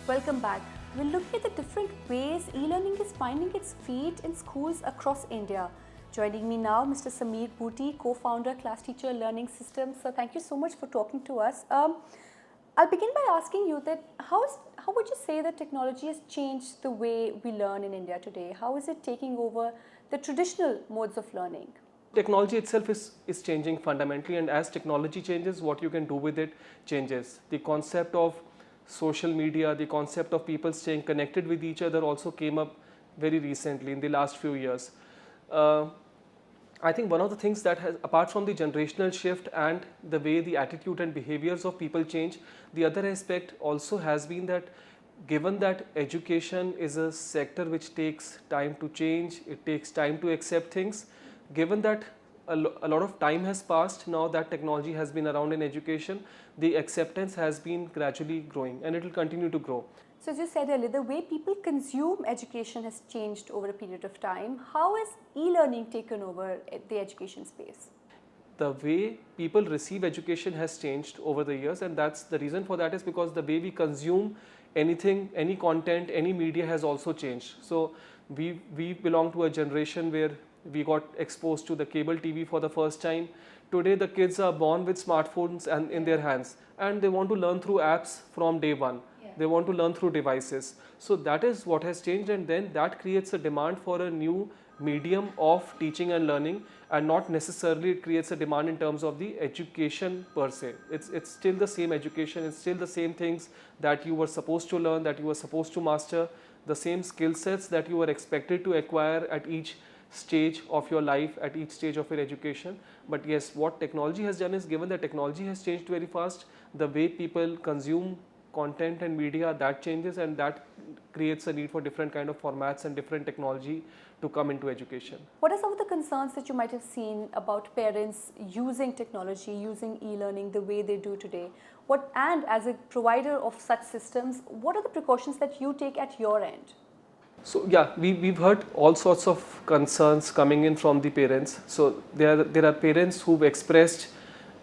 Welcome back. We're looking at the different ways e-learning is finding its feet in schools across India. Joining me now, Mr. Sameer Bhuti, co-founder, Class Teacher Learning Systems. So thank you so much for talking to us. I'll begin by asking you that how would you say that technology has changed the way we learn in India today? How is it taking over the traditional modes of learning? Technology itself is changing fundamentally, and as technology changes, what you can do with it changes. The concept of social media, the concept of people staying connected with each other also came up very recently in the last few years. I think one of the things that has, apart from the generational shift and the way the attitude and behaviors of people change, the other aspect also has been that given that education is a sector which takes time to change, it takes time to accept things, given that a lot of time has passed now that technology has been around in education, the acceptance has been gradually growing and it will continue to grow. So as you said earlier, the way people consume education has changed over a period of time. How has e-learning taken over the education space? The way people receive education has changed over the years, and that's the reason for that is because the way we consume anything, any content, any media has also changed. So we belong to a generation where we got exposed to the cable TV for the first time. Today the kids are born with smartphones and in their hands, and they want to learn through apps from day one. They want to learn through devices. So that is what has changed, and then that creates a demand for a new medium of teaching and learning, and not necessarily it creates a demand in terms of the education per se. It's still the same education, it's still the same things that you were supposed to learn, that you were supposed to master, the same skill sets that you were expected to acquire at each stage of your life, at each stage of your education. But yes, what technology has done is, given that technology has changed very fast, the way people consume content and media, that changes, and that creates a need for different kind of formats and different technology to come into education. What are some of the concerns that you might have seen about parents using technology, using e-learning the way they do today? And as a provider of such systems, what are the precautions that you take at your end? So yeah, we've heard all sorts of concerns coming in from the parents. So there are parents who've expressed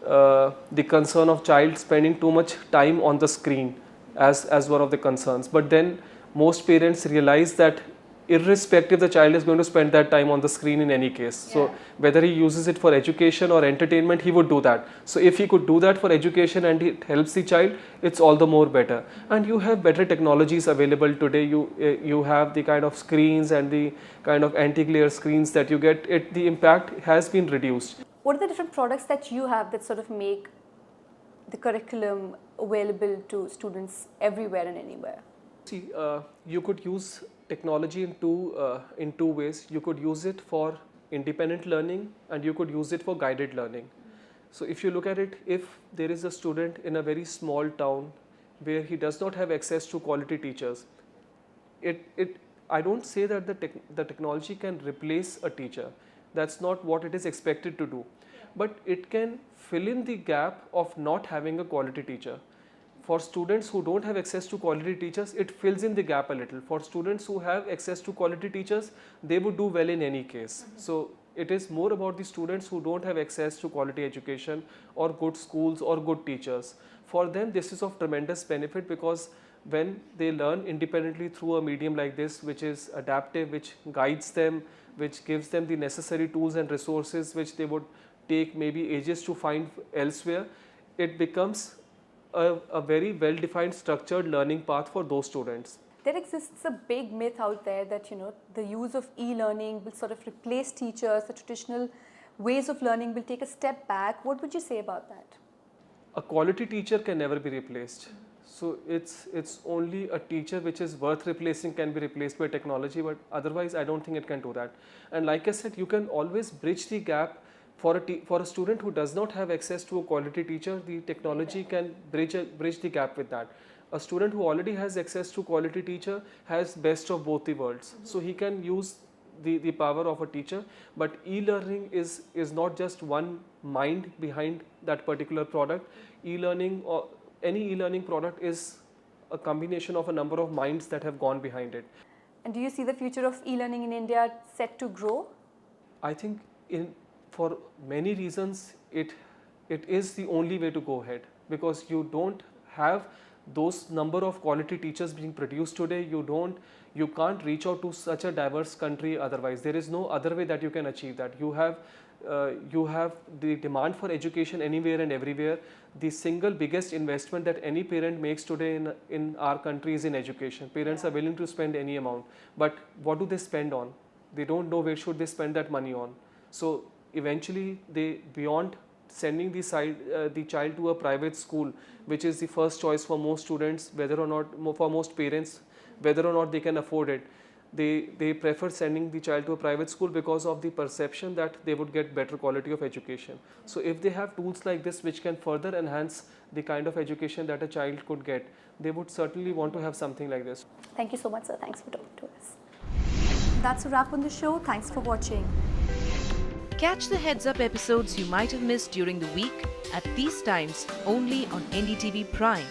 the concern of child spending too much time on the screen as one of the concerns. But then most parents realize that irrespective, the child is going to spend that time on the screen in any case. Yeah. So whether he uses it for education or entertainment, he would do that. So if he could do that for education and it helps the child, it's all the more better. And you have better technologies available today. You have the kind of screens and the kind of anti-glare screens that you get. The impact has been reduced. What are the different products that you have that sort of make the curriculum available to students everywhere and anywhere? See, you could use technology in two ways. You could use it for independent learning and you could use it for guided learning. So if you look at it, if there is a student in a very small town where he does not have access to quality teachers, I don't say that the technology can replace a teacher. That's not what it is expected to do. But it can fill in the gap of not having a quality teacher. For students who don't have access to quality teachers, it fills in the gap a little. For students who have access to quality teachers, they would do well in any case. So it is more about the students who don't have access to quality education or good schools or good teachers. For them, this is of tremendous benefit, because when they learn independently through a medium like this, which is adaptive, which guides them, which gives them the necessary tools and resources which they would take maybe ages to find elsewhere, it becomes a very well-defined, structured learning path for those students. There exists a big myth out there that the use of e-learning will sort of replace teachers, the traditional ways of learning will take a step back. What would you say about that? A quality teacher can never be replaced. So it's only a teacher which is worth replacing can be replaced by technology, but otherwise I don't think it can do that. And like I said, you can always bridge the gap. For a student who does not have access to a quality teacher, the technology can bridge the gap with that. A student who already has access to quality teacher has best of both the worlds. So he can use the power of a teacher, but e-learning is not just one mind behind that particular product. E-learning or any e-learning product is a combination of a number of minds that have gone behind it. And do you see the future of e-learning in India set to grow? I think for many reasons it is the only way to go ahead, because you don't have those number of quality teachers being produced today, you can't reach out to such a diverse country otherwise. There is no other way that you can achieve that. You have the demand for education anywhere and everywhere. The single biggest investment that any parent makes today in our country is in education. Parents are willing to spend any amount, but what do they spend on? They don't know where should they spend that money on. So eventually, beyond sending the child to a private school, which is the first choice for most students, whether or not, for most parents, whether or not they can afford it, they prefer sending the child to a private school because of the perception that they would get better quality of education. So if they have tools like this which can further enhance the kind of education that a child could get, they would certainly want to have something like this. Thank you so much, sir. Thanks for talking to us. That's a wrap on the show. Thanks for watching. Catch the Heads Up episodes you might have missed during the week at these times only on NDTV Prime.